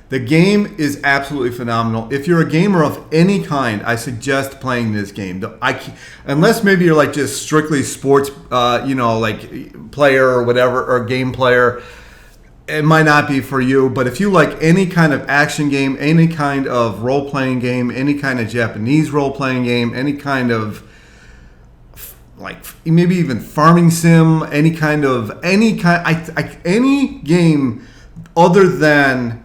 The game is absolutely phenomenal. If you're a gamer of any kind, I suggest playing this game. Unless maybe you're like just strictly sports, like player or whatever, or game player, it might not be for you. But if you like any kind of action game, any kind of role-playing game, any kind of Japanese role-playing game, any kind of like maybe even farming sim, any game other than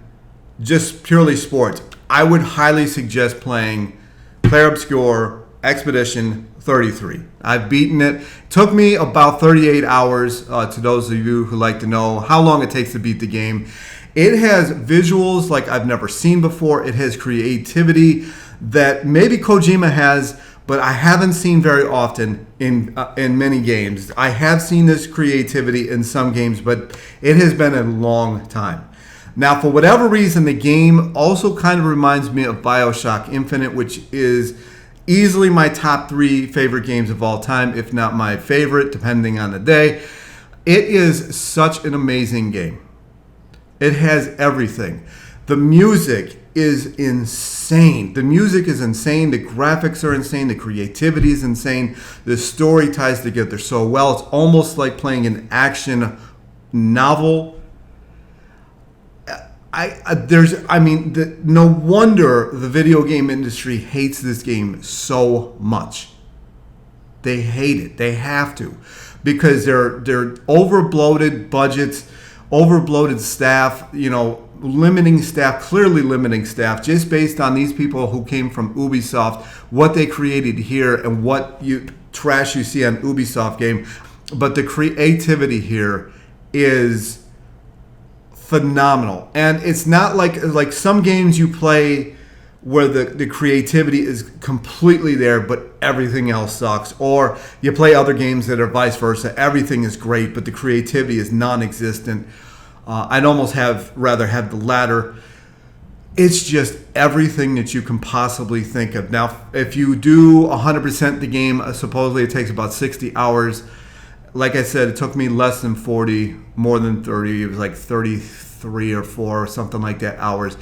just purely sports, I would highly suggest playing Clair Obscur Expedition 33. I've beaten it. It took me about 38 hours, to those of you who like to know how long it takes to beat the game. It has visuals like I've never seen before. It has creativity that maybe Kojima has, but I haven't seen very often in many games. I have seen this creativity in some games, but it has been a long time. Now, for whatever reason, the game also kind of reminds me of BioShock Infinite, which is easily my top 3 favorite games of all time, if not my favorite, depending on the day. It is such an amazing game. It has everything. The music is insane. The music is insane. The graphics are insane. The creativity is insane. The story ties together so well. It's almost like playing an action novel. No wonder the video game industry hates this game so much. They hate it. They have to, because they're overbloated budgets, overbloated staff, clearly limiting staff, just based on these people who came from Ubisoft, what they created here and what trash you see on Ubisoft game. But the creativity here is phenomenal. And it's not like some games you play where the creativity is completely there, but everything else sucks. Or you play other games that are vice versa. Everything is great, but the creativity is non-existent. I'd almost rather have the latter. It's just everything that you can possibly think of. Now, if you do 100% the game, supposedly it takes about 60 hours. Like I said, it took me less than 40, more than 30. It was like 33 or 4 or something like that hours.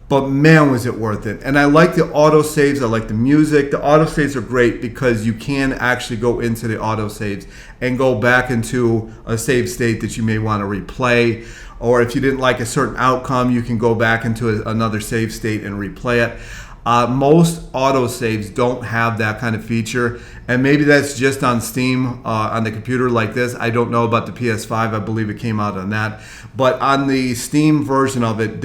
But man, was it worth it. And I like the autosaves. I like the music. The autosaves are great because you can actually go into the autosaves and go back into a save state that you may want to replay. Or if you didn't like a certain outcome, you can go back into another save state and replay it. Most autosaves don't have that kind of feature, and maybe that's just on Steam on the computer like this. I don't know about the PS5. I believe it came out on that. But on the Steam version of it,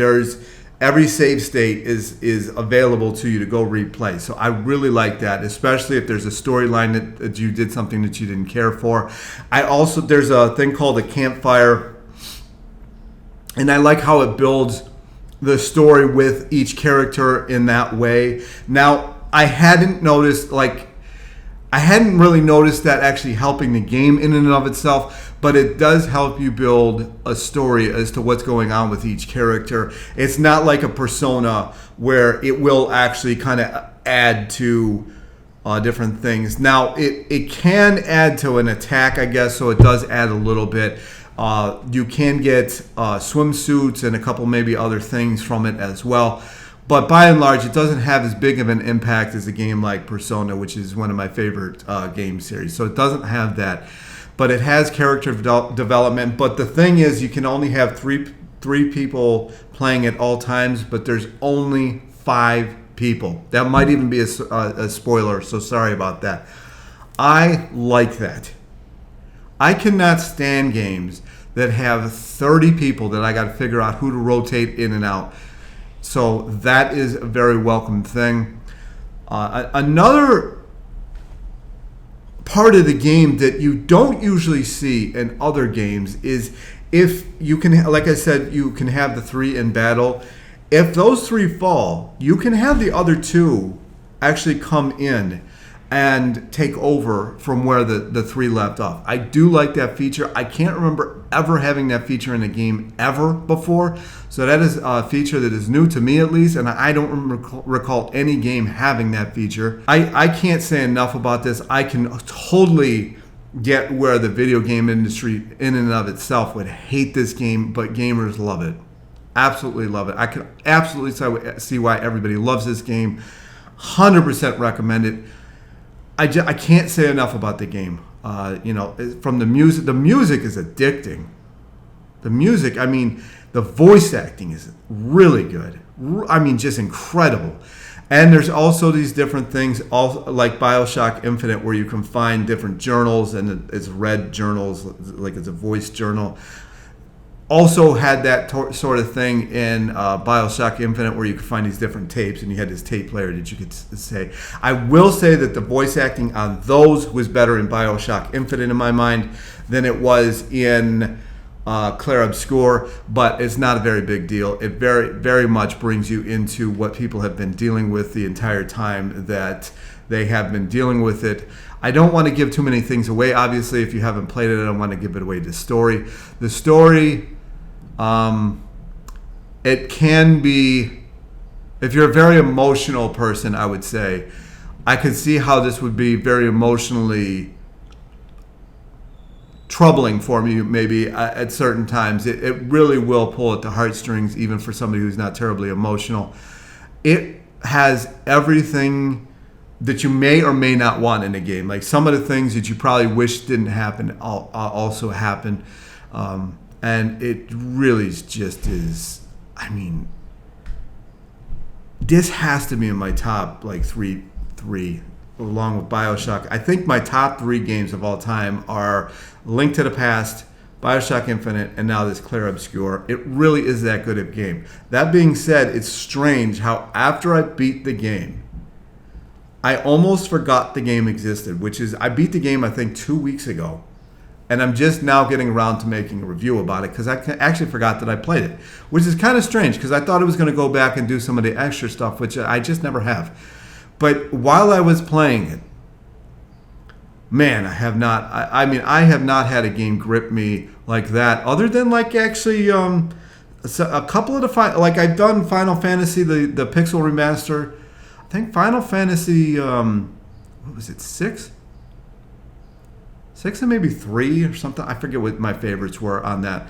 every save state is available to you to go replay. So I really like that, especially if there's a storyline that you did something that you didn't care for. There's a thing called a campfire, and I like how it builds the story with each character in that way. Now, I hadn't really noticed that actually helping the game in and of itself, but it does help you build a story as to what's going on with each character. It's not like a Persona where it will actually kind of add to different things. Now, it can add to an attack, I guess, so it does add a little bit. You can get swimsuits and a couple maybe other things from it as well. But by and large, it doesn't have as big of an impact as a game like Persona, which is one of my favorite game series. So it doesn't have that. But it has character development. But the thing is, you can only have three people playing at all times, but there's only 5 people. That might even be a spoiler, so sorry about that. I like that. I cannot stand games that have 30 people that I got to figure out who to rotate in and out. So that is a very welcome thing. Another part of the game that you don't usually see in other games is if you can, like I said, you can have the 3 in battle. If those 3 fall, you can have the other 2 actually come in and take over from where the 3 left off. I do like that feature. I can't remember ever having that feature in a game ever before. So that is a feature that is new to me at least, and I don't recall any game having that feature. I can't say enough about this. I can totally get where the video game industry in and of itself would hate this game, but gamers love it. Absolutely love it. I can absolutely see why everybody loves this game. 100% recommend it. I can't say enough about the game. From the music is addicting. The music, I mean, the voice acting is really good. I mean, just incredible. And there's also these different things, also like BioShock Infinite, where you can find different journals, and it's read journals, like it's a voice journal. Also had that sort of thing in BioShock Infinite, where you could find these different tapes, and you had this tape player that you could say. I will say that the voice acting on those was better in BioShock Infinite in my mind than it was in Clair Obscur, but it's not a very big deal. It very, very much brings you into what people have been dealing with the entire time that they have been dealing with it. I don't want to give too many things away. Obviously, if you haven't played it, I don't want to give it away. The story, it can be, if you're a very emotional person, I would say, I could see how this would be very emotionally troubling for me, maybe at certain times. It really will pull at the heartstrings, even for somebody who's not terribly emotional. It has everything that you may or may not want in a game. Like some of the things that you probably wish didn't happen also happen. And it really just is, I mean, this has to be in my top like three, along with BioShock. I think my top 3 games of all time are Link to the Past, BioShock Infinite, and now this Clair Obscur. It really is that good of a game. That being said, it's strange how after I beat the game, I almost forgot the game existed, which is, I beat the game I think 2 weeks ago. And I'm just now getting around to making a review about it because I actually forgot that I played it, which is kind of strange because I thought I was going to go back and do some of the extra stuff, which I just never have. But while I was playing it, man, I have not had a game grip me like that, other than like actually a couple of the, like I've done Final Fantasy, the Pixel Remaster. I think Final Fantasy, what was it, 6? 6 and maybe 3 or something. I forget what my favorites were on that.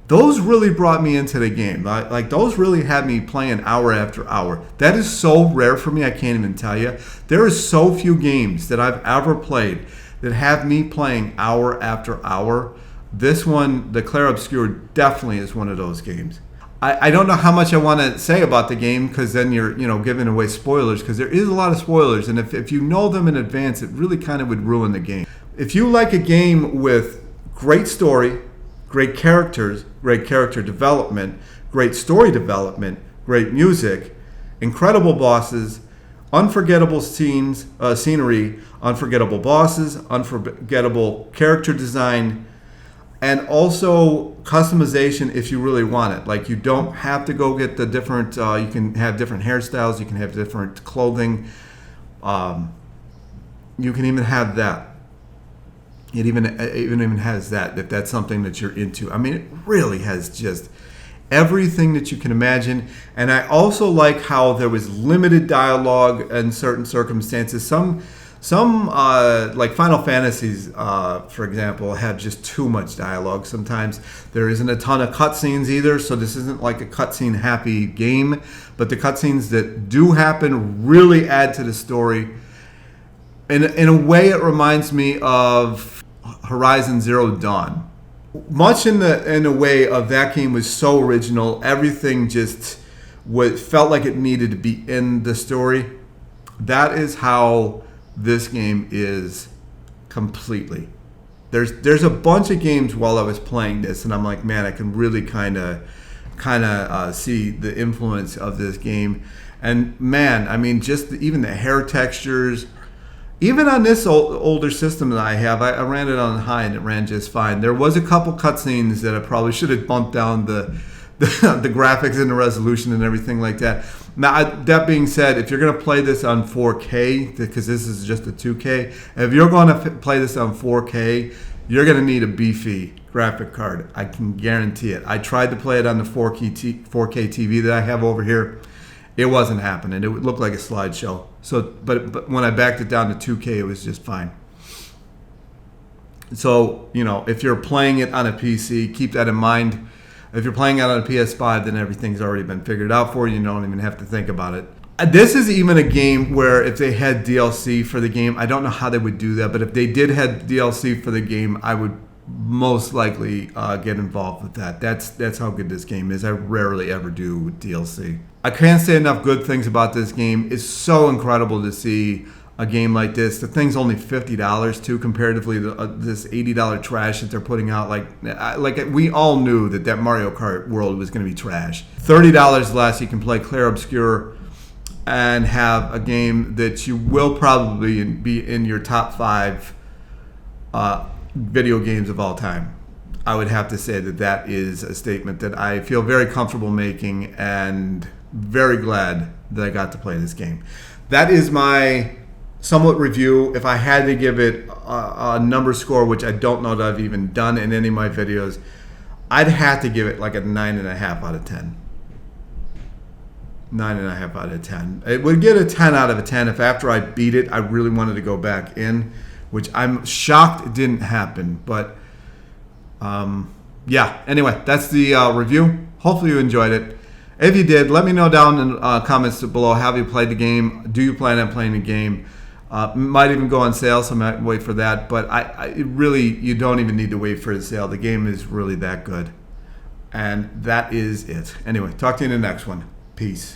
Those really brought me into the game. Like those really had me playing hour after hour. That is so rare for me, I can't even tell you. There is so few games that I've ever played that have me playing hour after hour. This one, the Clair Obscur, definitely is one of those games. I don't know how much I want to say about the game because then you're giving away spoilers, because there is a lot of spoilers, and if you know them in advance, it really kind of would ruin the game. If you like a game with great story, great characters, great character development, great story development, great music, incredible bosses, unforgettable scenery, unforgettable bosses, unforgettable character design, and also customization if you really want it. Like you don't have to go get the different, you can have different hairstyles, you can have different clothing, you can even have that. It even has that, if that's something that you're into. I mean, it really has just everything that you can imagine. And I also like how there was limited dialogue in certain circumstances. Some like Final Fantasies, for example, have just too much dialogue. Sometimes there isn't a ton of cutscenes either, so this isn't like a cutscene happy game. But the cutscenes that do happen really add to the story. In a way, it reminds me of Horizon Zero Dawn. Much in a way of that game was so original. Everything just felt like it needed to be in the story. That is how this game is completely. There's a bunch of games while I was playing this, and I'm like, man, I can really kind of see the influence of this game. And man, I mean, just even the hair textures. Even on this older system that I have, I ran it on high and it ran just fine. There was a couple cutscenes that I probably should have bumped down the graphics and the resolution and everything like that. Now, that being said, if you're going to play this on 4K, because this is just a 2K, if you're going to play this on 4K, you're going to need a beefy graphic card. I can guarantee it. I tried to play it on the 4K TV that I have over here. It wasn't happening. It would look like a slideshow. So, but when I backed it down to 2K, it was just fine. So, if you're playing it on a PC, keep that in mind. If you're playing it on a PS5, then everything's already been figured out for you. You don't even have to think about it. This is even a game where if they had DLC for the game, I don't know how they would do that, but if they did have DLC for the game, I would most likely get involved with that. That's how good this game is. I rarely ever do with DLC. I can't say enough good things about this game. It's so incredible to see a game like this. The thing's only $50 too, comparatively to this $80 trash that they're putting out. Like we all knew that Mario Kart world was going to be trash. $30 less, you can play Clair Obscur and have a game that you will probably be in your top 5 video games of all time. I would have to say that is a statement that I feel very comfortable making and very glad that I got to play this game. That is my somewhat review. If I had to give it a number score, which I don't know that I've even done in any of my videos, I'd have to give it like a 9.5 out of 10. 9.5 out of 10. It would get a 10 out of 10 if after I beat it, I really wanted to go back in, which I'm shocked it didn't happen. But yeah, anyway, that's the review. Hopefully you enjoyed it. If you did, let me know down in comments below. Have you played the game? Do you plan on playing the game? Might even go on sale, so I might wait for that. But you don't even need to wait for the sale. The game is really that good. And that is it. Anyway, talk to you in the next one. Peace.